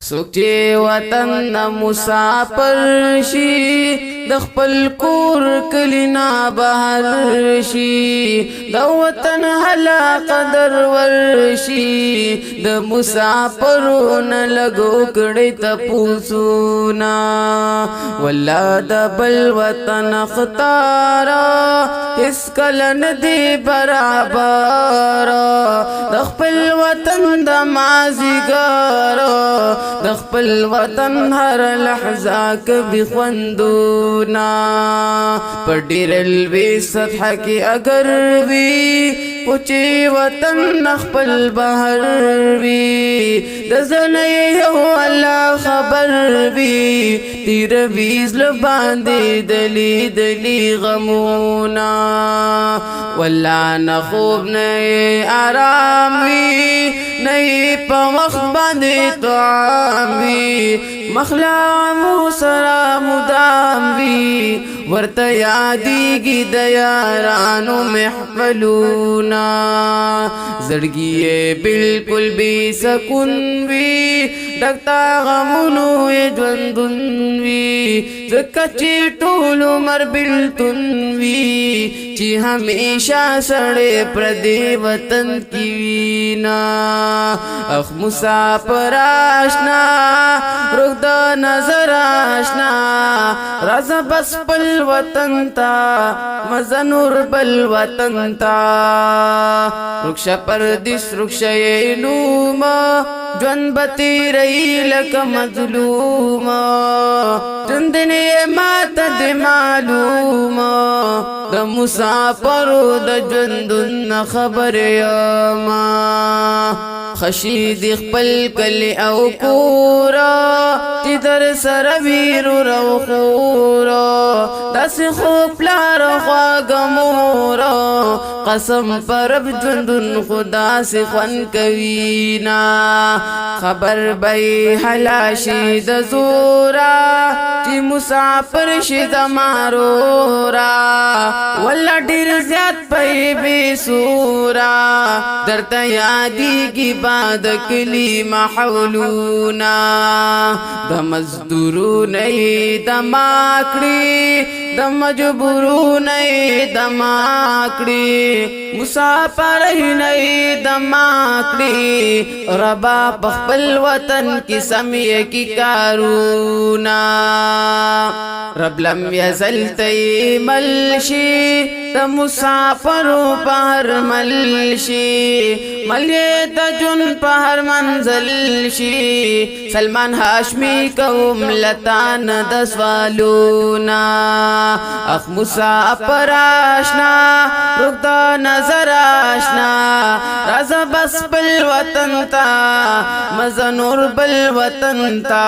سوک چې وطن نه مسافر شي د خپل کور کلینا بهر شي د وطن هلا قدر ورشي د مسافرون لګو کړي تپوسونا والله د بل وطن اختارا هیڅ کله ندی برابر د خپل وطن د مازیګر د خپل وطن هر لحظه کبي خوندونا پر ډیر لوی سطح کې اگر وی پوچی وطن خپل بهر وی د زنه یو الله خبر وی تیر ویز لباندې دلی دلی غمونا والله نه خوب نه آرام وی نه په وخت باندې طعام وی مخلا مو سره مدام وی ورته یادېږي د یارانو محفلونا زړګي بالکل بے سکون وی ډکتا غمونو یې ژوندون وی ځکه چې ټول عمر بېلتون وي چې همیشه سړی پردی وطن کې وینا اخ مسافر آشنا رخ د نظر آشنا راځه بس بل وطن تا مزه نور بل وطن تا رخصه پردیس رخصه نوما ژوند به تیری لکه مظلومه ژوندنې ماته د معلومه د مسافرو د ژوندون خبر یما خشید خپل کلی او کورا چې در سره ویرو رو خورا داسې خو پلار خواږه مورا قسم پر رب ژوندون خدا سي خوند کوي نا خبر به حلاشي د زورا چې مسافر شي زمارورا ولا ډیر زیات پي بي سورا درته یادېږي باد کلی محولونا د مزدورونه د ماکړي د مجبورونه د ماکړي مسافر نه د ماکړي ربا په خپل وطن کې سمې کې کارونا رب لم یزل تیمل شي د مسافرو په هر مل شي ملې د جون په هر منزل شي سلمان هاشمی کوم لتان د سوالونا اخ مسافر آشنا رخ د نظر آشنا راځه بس بل وطن تا مزه نور بل وطن تا